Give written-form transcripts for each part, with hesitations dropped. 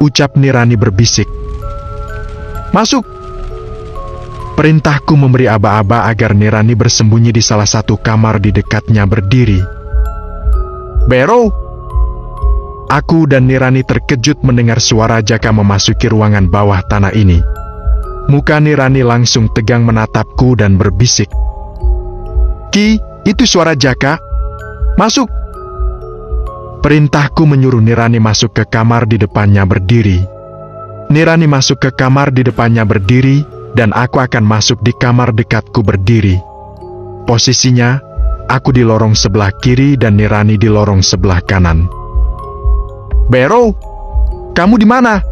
Ucap Nirani berbisik. Masuk! Perintahku memberi aba-aba agar Nirani bersembunyi di salah satu kamar di dekatnya berdiri. Bero! Aku dan Nirani terkejut mendengar suara Jaka memasuki ruangan bawah tanah ini. Muka Nirani langsung tegang menatapku dan berbisik. Ki, itu suara Jaka. Masuk! Perintahku menyuruh Nirani masuk ke kamar di depannya berdiri. Nirani masuk ke kamar di depannya berdiri, dan aku akan masuk di kamar dekatku berdiri. Posisinya, aku di lorong sebelah kiri dan Nirani di lorong sebelah kanan. Bero, kamu di mana?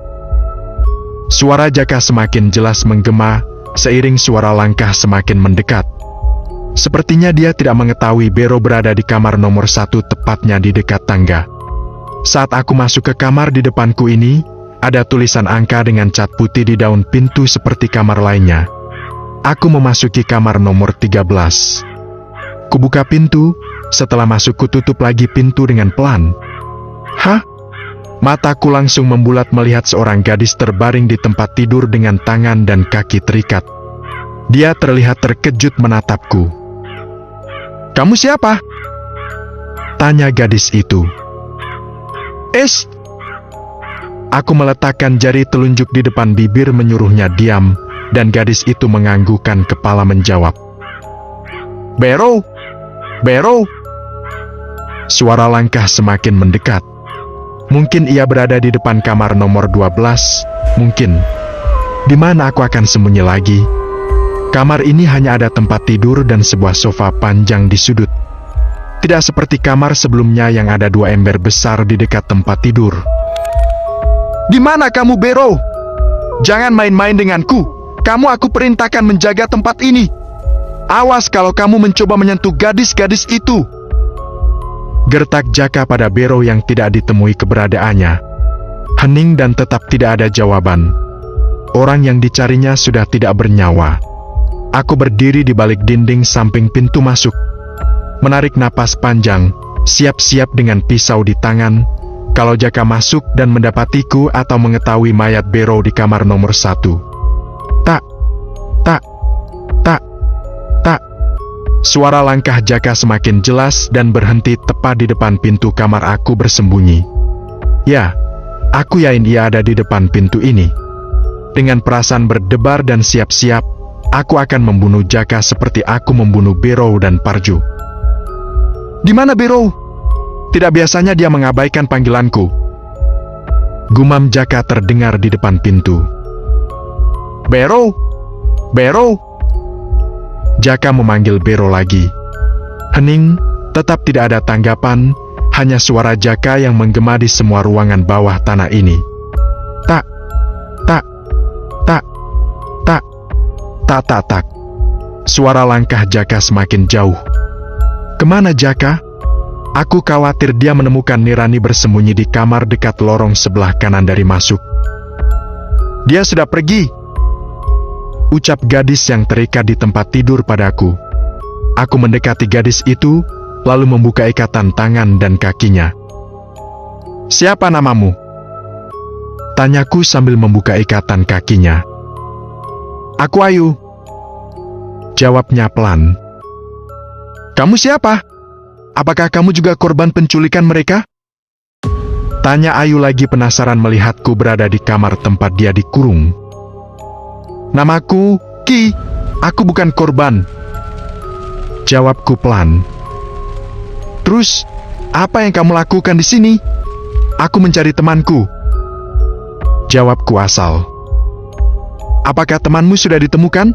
Suara Jaka semakin jelas menggema, seiring suara langkah semakin mendekat. Sepertinya dia tidak mengetahui Bero berada di kamar nomor 1, tepatnya di dekat tangga. Saat aku masuk ke kamar di depanku ini, ada tulisan angka dengan cat putih di daun pintu seperti kamar lainnya. Aku memasuki kamar nomor 13. Kubuka pintu, setelah masuk kututup lagi pintu dengan pelan. Hah? Mataku langsung membulat melihat seorang gadis terbaring di tempat tidur dengan tangan dan kaki terikat. Dia terlihat terkejut menatapku. Kamu siapa? Tanya gadis itu. Aku meletakkan jari telunjuk di depan bibir menyuruhnya diam, dan gadis itu menganggukkan kepala menjawab. Bero! Bero! Suara langkah semakin mendekat. Mungkin ia berada di depan kamar nomor 12, mungkin. Di mana aku akan sembunyi lagi? Kamar ini hanya ada tempat tidur dan sebuah sofa panjang di sudut. Tidak seperti kamar sebelumnya yang ada 2 ember besar di dekat tempat tidur. Di mana kamu, Bero? Jangan main-main denganku. Kamu aku perintahkan menjaga tempat ini. Awas kalau kamu mencoba menyentuh gadis-gadis itu. Gertak Jaka pada Bero yang tidak ditemui keberadaannya. Hening dan tetap tidak ada jawaban. Orang yang dicarinya sudah tidak bernyawa. Aku berdiri di balik dinding samping pintu masuk. Menarik napas panjang, siap-siap dengan pisau di tangan. Kalau Jaka masuk dan mendapatiku atau mengetahui mayat Bero di kamar nomor 1. Tak. Suara langkah Jaka semakin jelas dan berhenti tepat di depan pintu kamar aku bersembunyi. Ya, aku yakin ia ada di depan pintu ini. Dengan perasaan berdebar dan siap-siap, aku akan membunuh Jaka seperti aku membunuh Bero dan Parju. Di mana Bero? Tidak biasanya dia mengabaikan panggilanku. Gumam Jaka terdengar di depan pintu. Bero! Bero! Jaka memanggil Bero lagi. Hening, tetap tidak ada tanggapan, hanya suara Jaka yang menggema di semua ruangan bawah tanah ini. Tak. Suara langkah Jaka semakin jauh. Kemana Jaka? Aku khawatir dia menemukan Nirani bersembunyi di kamar dekat lorong sebelah kanan dari masuk. Dia sudah pergi. Ucap gadis yang terikat di tempat tidur padaku. Aku mendekati gadis itu, lalu membuka ikatan tangan dan kakinya. Siapa namamu? Tanyaku sambil membuka ikatan kakinya. Aku Ayu. Jawabnya pelan. Kamu siapa? Apakah kamu juga korban penculikan mereka? Tanya Ayu lagi penasaran melihatku berada di kamar tempat dia dikurung. Namaku Ki, aku bukan korban. Jawabku pelan. Terus, apa yang kamu lakukan di sini? Aku mencari temanku. Jawabku asal. Apakah temanmu sudah ditemukan?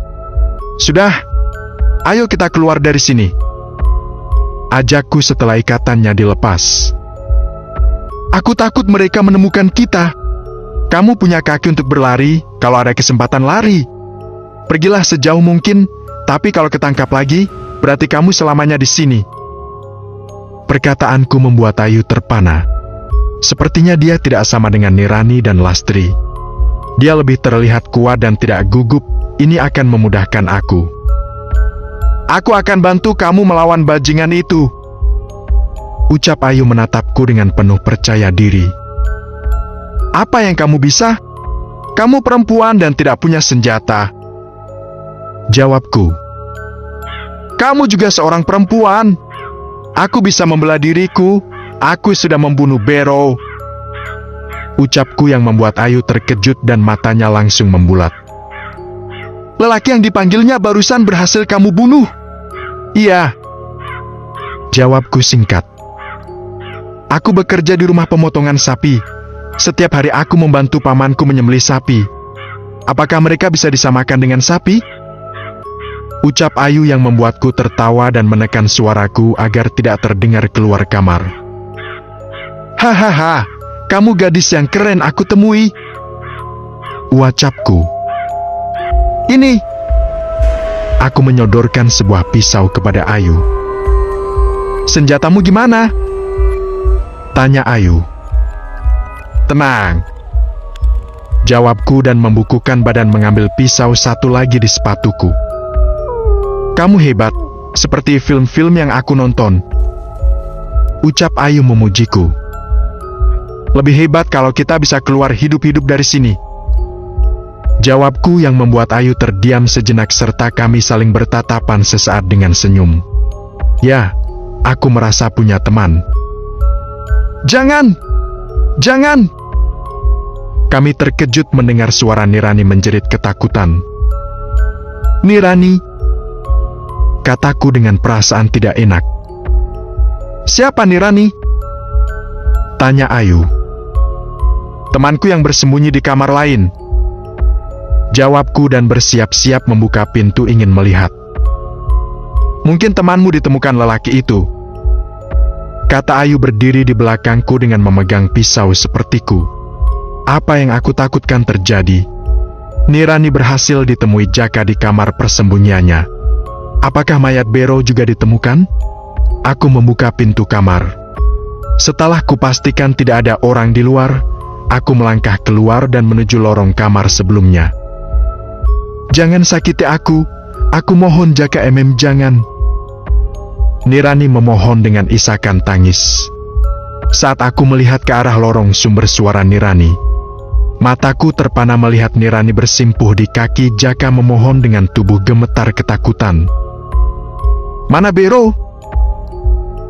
Sudah. Ayo kita keluar dari sini. Ajakku setelah ikatannya dilepas. Aku takut mereka menemukan kita. Kamu punya kaki untuk berlari, kalau ada kesempatan lari. Pergilah sejauh mungkin, tapi kalau ketangkap lagi, berarti kamu selamanya di sini. Perkataanku membuat Ayu terpana. Sepertinya dia tidak sama dengan Nirani dan Lastri. Dia lebih terlihat kuat dan tidak gugup. Ini akan memudahkan aku. Aku akan bantu kamu melawan bajingan itu. Ucap Ayu menatapku dengan penuh percaya diri. Apa yang kamu bisa? Kamu perempuan dan tidak punya senjata. Jawabku. Kamu juga seorang perempuan. Aku bisa membela diriku. Aku sudah membunuh Bero. Ucapku yang membuat Ayu terkejut dan matanya langsung membulat. Lelaki yang dipanggilnya barusan berhasil kamu bunuh? Iya. Jawabku singkat. Aku bekerja di rumah pemotongan sapi. Setiap hari aku membantu pamanku menyembelih sapi. Apakah mereka bisa disamakan dengan sapi? Ucap Ayu yang membuatku tertawa dan menekan suaraku agar tidak terdengar keluar kamar. Hahaha, kamu gadis yang keren aku temui. Ucapku. Ini. Aku menyodorkan sebuah pisau kepada Ayu. Senjatamu gimana? Tanya Ayu. Tenang. Jawabku dan membukukan badan mengambil pisau satu lagi di sepatuku. Kamu hebat, seperti film-film yang aku nonton. Ucap Ayu memujiku. Lebih hebat kalau kita bisa keluar hidup-hidup dari sini. Jawabku yang membuat Ayu terdiam sejenak serta kami saling bertatapan sesaat dengan senyum. Ya, aku merasa punya teman. Jangan! Jangan! Kami terkejut mendengar suara Nirani menjerit ketakutan. Nirani, kataku dengan perasaan tidak enak. Siapa Nirani? Tanya Ayu. Temanku yang bersembunyi di kamar lain. Jawabku dan bersiap-siap membuka pintu ingin melihat. Mungkin temanmu ditemukan lelaki itu. Kata Ayu berdiri di belakangku dengan memegang pisau sepertiku. Apa yang aku takutkan terjadi. Nirani berhasil ditemui Jaka di kamar persembunyiannya. Apakah mayat Bero juga ditemukan? Aku membuka pintu kamar. Setelah kupastikan tidak ada orang di luar, aku melangkah keluar dan menuju lorong kamar sebelumnya. Jangan sakiti aku mohon Jaka jangan. Nirani memohon dengan isakan tangis. Saat aku melihat ke arah lorong sumber suara Nirani, mataku terpana melihat Nirani bersimpuh di kaki Jaka memohon dengan tubuh gemetar ketakutan. Mana Bero?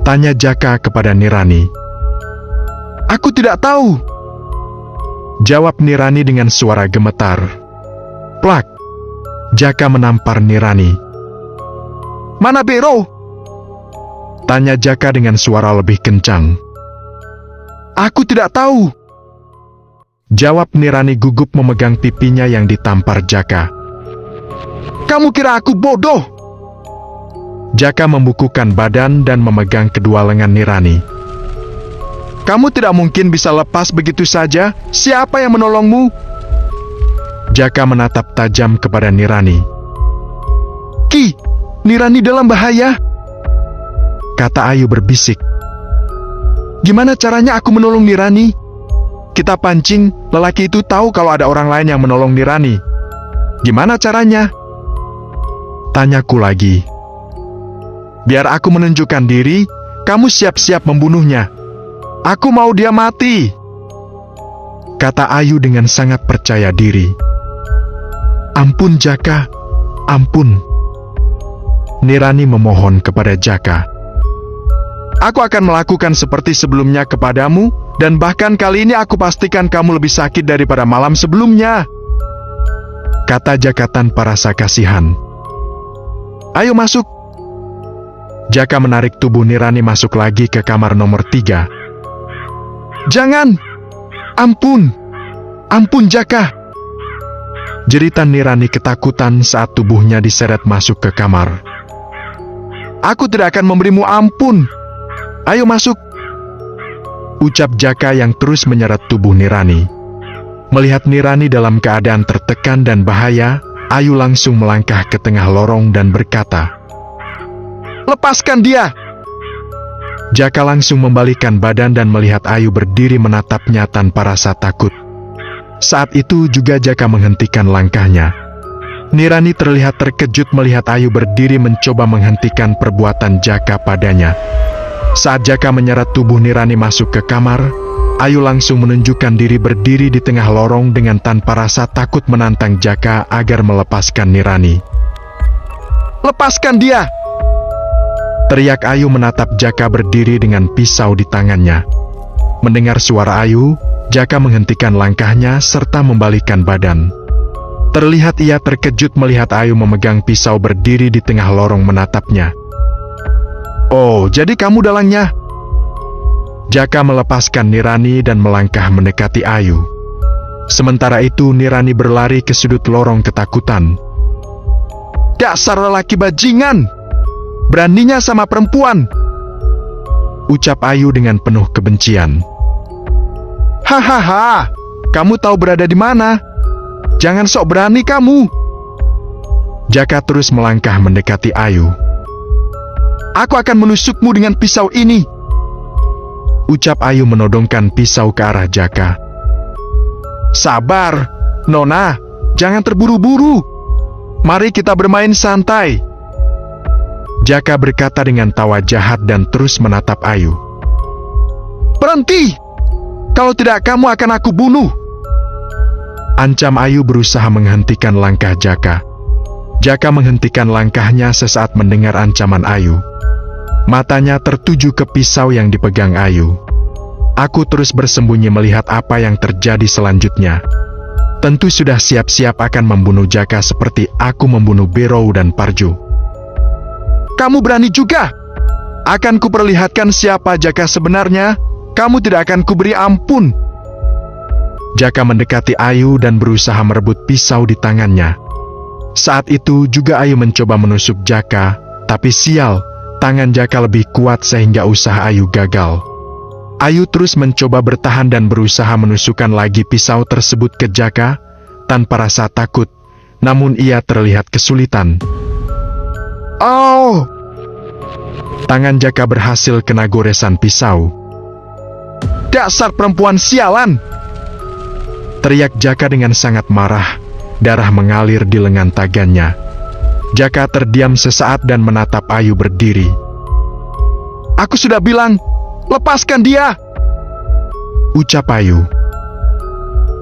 Tanya Jaka kepada Nirani. Aku tidak tahu. Jawab Nirani dengan suara gemetar. Plak. Jaka menampar Nirani. Mana Bero? Tanya Jaka dengan suara lebih kencang. Aku tidak tahu. Jawab Nirani gugup memegang pipinya yang ditampar Jaka. Kamu kira aku bodoh? Jaka membukukan badan dan memegang kedua lengan Nirani. Kamu tidak mungkin bisa lepas begitu saja. Siapa yang menolongmu? Jaka menatap tajam kepada Nirani. Ki, Nirani dalam bahaya. Kata Ayu berbisik. Gimana caranya aku menolong Nirani? Kita pancing, lelaki itu tahu kalau ada orang lain yang menolong Nirani. Gimana caranya? Tanyaku lagi. Biar aku menunjukkan diri, kamu siap-siap membunuhnya. Aku mau dia mati. Kata Ayu dengan sangat percaya diri. Ampun Jaka, ampun. Nirani memohon kepada Jaka. Aku akan melakukan seperti sebelumnya kepadamu, dan bahkan kali ini aku pastikan kamu lebih sakit daripada malam sebelumnya. Kata Jaka tanpa rasa kasihan. Ayo masuk. Jaka menarik tubuh Nirani masuk lagi ke kamar nomor 3. Jangan! Ampun! Ampun Jaka! Jeritan Nirani ketakutan saat tubuhnya diseret masuk ke kamar. Aku tidak akan memberimu ampun. Ayo masuk. Ucap Jaka yang terus menyeret tubuh Nirani. Melihat Nirani dalam keadaan tertekan dan bahaya, Ayu langsung melangkah ke tengah lorong dan berkata, Lepaskan dia! Jaka langsung membalikkan badan dan melihat Ayu berdiri menatapnya tanpa rasa takut. Saat itu juga Jaka menghentikan langkahnya. Nirani terlihat terkejut melihat Ayu berdiri mencoba menghentikan perbuatan Jaka padanya. Saat Jaka menyeret tubuh Nirani masuk ke kamar, Ayu langsung menunjukkan diri berdiri di tengah lorong dengan tanpa rasa takut menantang Jaka agar melepaskan Nirani. "Lepaskan dia!" teriak Ayu menatap Jaka berdiri dengan pisau di tangannya. Mendengar suara Ayu, Jaka menghentikan langkahnya serta membalikkan badan. Terlihat ia terkejut melihat Ayu memegang pisau berdiri di tengah lorong menatapnya. "Oh, jadi kamu dalangnya?" Jaka melepaskan Nirani dan melangkah mendekati Ayu. Sementara itu Nirani berlari ke sudut lorong ketakutan. "Dasar lelaki bajingan! Beraninya sama perempuan!" ucap Ayu dengan penuh kebencian. "Hahaha, kamu tahu berada di mana? Jangan sok berani kamu!" Jaka terus melangkah mendekati Ayu. "Aku akan menusukmu dengan pisau ini!" ucap Ayu menodongkan pisau ke arah Jaka. "Sabar, Nona, jangan terburu-buru. Mari kita bermain santai." Jaka berkata dengan tawa jahat dan terus menatap Ayu. "Berhenti! Kalau tidak kamu akan aku bunuh!" ancam Ayu berusaha menghentikan langkah Jaka. Jaka menghentikan langkahnya sesaat mendengar ancaman Ayu. Matanya tertuju ke pisau yang dipegang Ayu. Aku terus bersembunyi melihat apa yang terjadi selanjutnya. Tentu sudah siap-siap akan membunuh Jaka seperti aku membunuh Bero dan Parjo. "Kamu berani juga? Akan kuperlihatkan siapa Jaka sebenarnya. Kamu tidak akan kuberi ampun." Jaka mendekati Ayu dan berusaha merebut pisau di tangannya. Saat itu juga Ayu mencoba menusuk Jaka, tapi sial, tangan Jaka lebih kuat sehingga usaha Ayu gagal. Ayu terus mencoba bertahan dan berusaha menusukkan lagi pisau tersebut ke Jaka, tanpa rasa takut, namun ia terlihat kesulitan. "Oh!" Tangan Jaka berhasil kena goresan pisau. "Dasar perempuan sialan!" teriak Jaka dengan sangat marah, darah mengalir di lengan tangannya. Jaka terdiam sesaat dan menatap Ayu berdiri. "Aku sudah bilang, lepaskan dia!" ucap Ayu.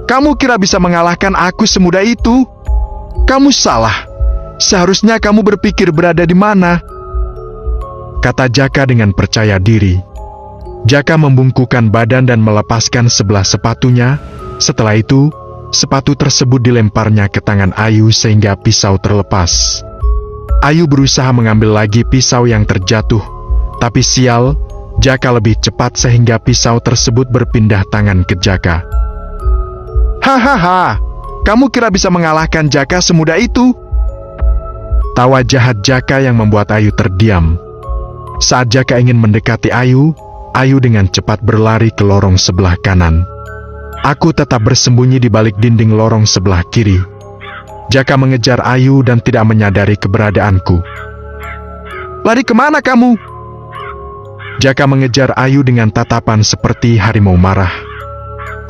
"Kamu kira bisa mengalahkan aku semudah itu? Kamu salah. Seharusnya kamu berpikir berada di mana," kata Jaka dengan percaya diri. Jaka membungkukkan badan dan melepaskan sebelah sepatunya. Setelah itu, sepatu tersebut dilemparnya ke tangan Ayu sehingga pisau terlepas. Ayu berusaha mengambil lagi pisau yang terjatuh, tapi sial, Jaka lebih cepat sehingga pisau tersebut berpindah tangan ke Jaka. "Hahaha, kamu kira bisa mengalahkan Jaka semudah itu?" Tawa jahat Jaka yang membuat Ayu terdiam. Saat Jaka ingin mendekati Ayu, Ayu dengan cepat berlari ke lorong sebelah kanan. Aku tetap bersembunyi di balik dinding lorong sebelah kiri. Jaka mengejar Ayu dan tidak menyadari keberadaanku. "Lari kemana kamu?" Jaka mengejar Ayu dengan tatapan seperti harimau marah.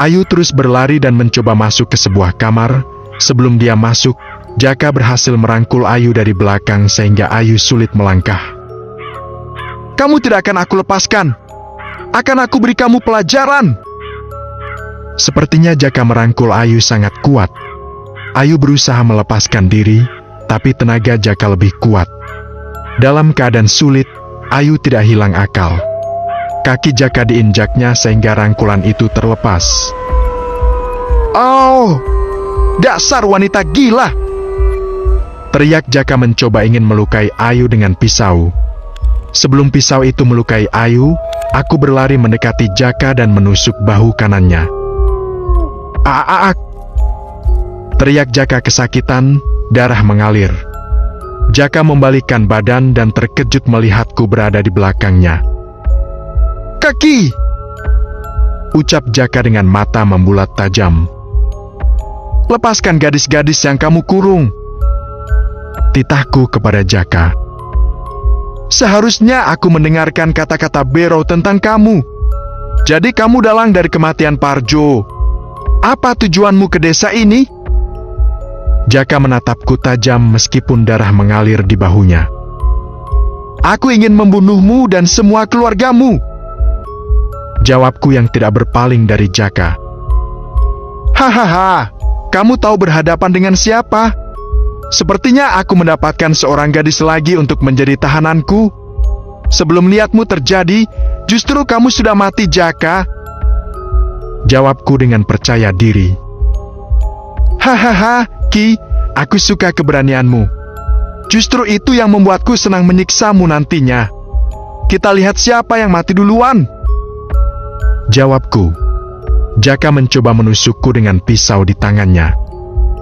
Ayu terus berlari dan mencoba masuk ke sebuah kamar. Sebelum dia masuk, Jaka berhasil merangkul Ayu dari belakang sehingga Ayu sulit melangkah. "Kamu tidak akan aku lepaskan. Akan aku beri kamu pelajaran." Sepertinya Jaka merangkul Ayu sangat kuat. Ayu berusaha melepaskan diri, tapi tenaga Jaka lebih kuat. Dalam keadaan sulit, Ayu tidak hilang akal. Kaki Jaka diinjaknya sehingga rangkulan itu terlepas. "Oh, dasar wanita gila!" teriak Jaka mencoba ingin melukai Ayu dengan pisau. Sebelum pisau itu melukai Ayu, aku berlari mendekati Jaka dan menusuk bahu kanannya. "Aaak!" teriak Jaka kesakitan, darah mengalir. Jaka membalikkan badan dan terkejut melihatku berada di belakangnya. "Kaki!" ucap Jaka dengan mata membulat tajam. "Lepaskan gadis-gadis yang kamu kurung," titahku kepada Jaka. "Seharusnya aku mendengarkan kata-kata Bero tentang kamu. Jadi kamu dalang dari kematian Parjo. Apa tujuanmu ke desa ini?" Jaka menatapku tajam meskipun darah mengalir di bahunya. "Aku ingin membunuhmu dan semua keluargamu." Jawabku yang tidak berpaling dari Jaka. Hahaha, kamu tahu berhadapan dengan siapa? Sepertinya aku mendapatkan seorang gadis lagi untuk menjadi tahananku. Sebelum lihatmu terjadi, justru kamu sudah mati, Jaka. Jawabku dengan percaya diri. Hahaha, Ki, aku suka keberanianmu. Justru itu yang membuatku senang menyiksamu nantinya. Kita lihat siapa yang mati duluan. Jawabku. Jaka mencoba menusukku dengan pisau di tangannya.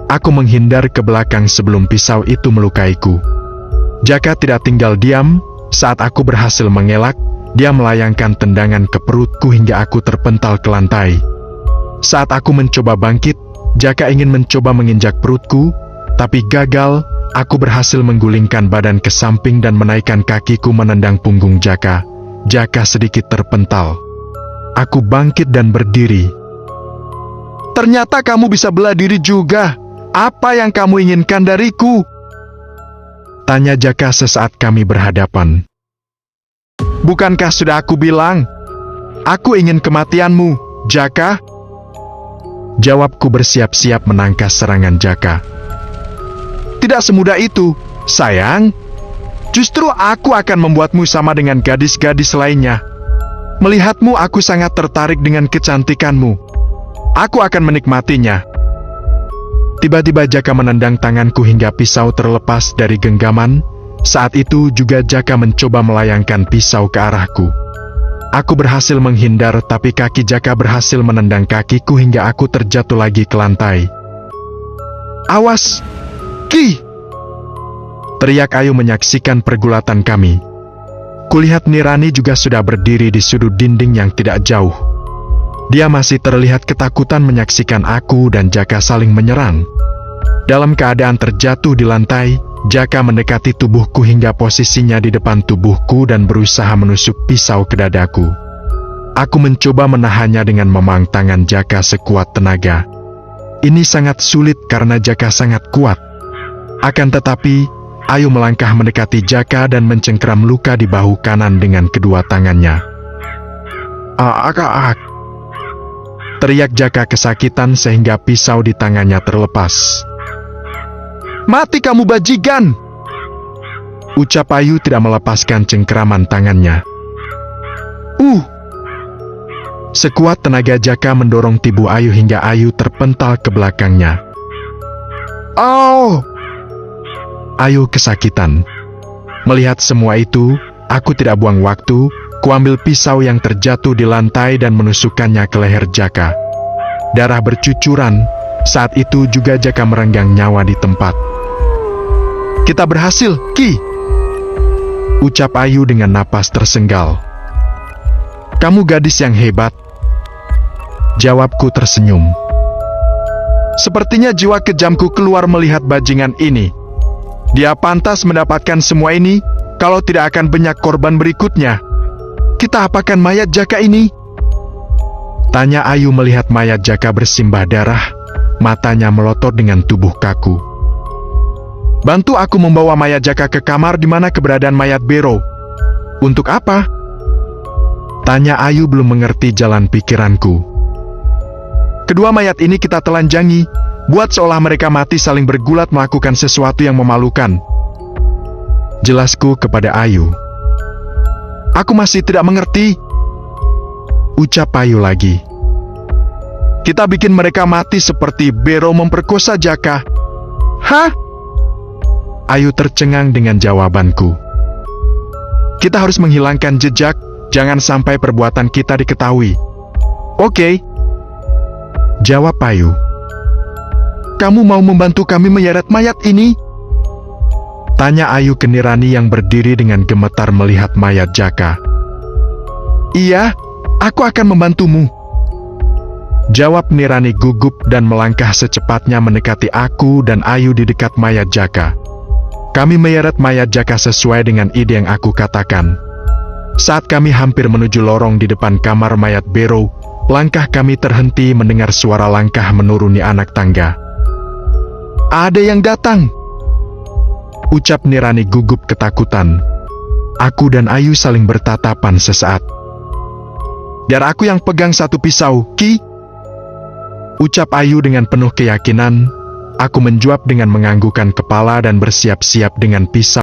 Aku menghindar ke belakang sebelum pisau itu melukaiku. Jaka tidak tinggal diam. Saat aku berhasil mengelak, dia melayangkan tendangan ke perutku hingga aku terpental ke lantai. Saat aku mencoba bangkit, Jaka ingin mencoba menginjak perutku, tapi gagal. Aku berhasil menggulingkan badan ke samping dan menaikkan kakiku menendang punggung Jaka. Jaka sedikit terpental. Aku bangkit dan berdiri. Ternyata kamu bisa bela diri juga. Apa yang kamu inginkan dariku? Tanya Jaka sesaat kami berhadapan. Bukankah sudah aku bilang? Aku ingin kematianmu, Jaka. Jawabku bersiap-siap menangkas serangan Jaka. Tidak semudah itu, sayang. Justru aku akan membuatmu sama dengan gadis-gadis lainnya. Melihatmu aku sangat tertarik dengan kecantikanmu. Aku akan menikmatinya. Tiba-tiba Jaka menendang tanganku hingga pisau terlepas dari genggaman. Saat itu juga Jaka mencoba melayangkan pisau ke arahku. Aku berhasil menghindar, tapi kaki Jaka berhasil menendang kakiku hingga aku terjatuh lagi ke lantai. Awas, Ki! Teriak Ayu menyaksikan pergulatan kami. Kulihat Nirani juga sudah berdiri di sudut dinding yang tidak jauh. Dia masih terlihat ketakutan menyaksikan aku dan Jaka saling menyerang. Dalam keadaan terjatuh di lantai, Jaka mendekati tubuhku hingga posisinya di depan tubuhku dan berusaha menusuk pisau ke dadaku. Aku mencoba menahannya dengan memang tangan Jaka sekuat tenaga. Ini sangat sulit karena Jaka sangat kuat. Akan tetapi, Ayu melangkah mendekati Jaka dan mencengkeram luka di bahu kanan dengan kedua tangannya. Aak. Teriak Jaka kesakitan sehingga pisau di tangannya terlepas. Mati kamu bajingan! Ucap Ayu tidak melepaskan cengkeraman tangannya. Sekuat tenaga Jaka mendorong tubuh Ayu hingga Ayu terpental ke belakangnya. Ayu kesakitan. Melihat semua itu, aku tidak buang waktu. Kuambil pisau yang terjatuh di lantai dan menusukkannya ke leher Jaka. Darah bercucuran. Saat itu juga Jaka merenggang nyawa di tempat. Kita berhasil, Ki! Ucap Ayu dengan napas tersenggal. Kamu gadis yang hebat. Jawabku tersenyum. Sepertinya jiwa kejamku keluar melihat bajingan ini. Dia pantas mendapatkan semua ini, kalau tidak akan banyak korban berikutnya. Kita apakan mayat Jaka ini? Tanya Ayu melihat mayat Jaka bersimbah darah, matanya melotot dengan tubuh kaku. Bantu aku membawa mayat Jaka ke kamar di mana keberadaan mayat Bero. Untuk apa? Tanya Ayu belum mengerti jalan pikiranku. Kedua mayat ini kita telanjangi, buat seolah mereka mati saling bergulat melakukan sesuatu yang memalukan. Jelasku kepada Ayu. Aku masih tidak mengerti. Ucap Ayu lagi. Kita bikin mereka mati seperti Bero memperkosa Jaka. Hah? Ayu tercengang dengan jawabanku. Kita harus menghilangkan jejak, jangan sampai perbuatan kita diketahui. Oke. Jawab Ayu. Kamu mau membantu kami menyeret mayat ini? Tanya Ayu ke Nirani yang berdiri dengan gemetar melihat mayat Jaka. Iya, aku akan membantumu. Jawab Nirani gugup dan melangkah secepatnya mendekati aku dan Ayu di dekat mayat Jaka. Kami menyeret mayat Jaka sesuai dengan ide yang aku katakan. Saat kami hampir menuju lorong di depan kamar mayat Bero, langkah kami terhenti mendengar suara langkah menuruni anak tangga. Ada yang datang! Ucap Nirani gugup ketakutan. Aku dan Ayu saling bertatapan sesaat. Biar aku yang pegang satu pisau, Ki. Ucap Ayu dengan penuh keyakinan. Aku menjawab dengan menganggukkan kepala dan bersiap-siap dengan pisau.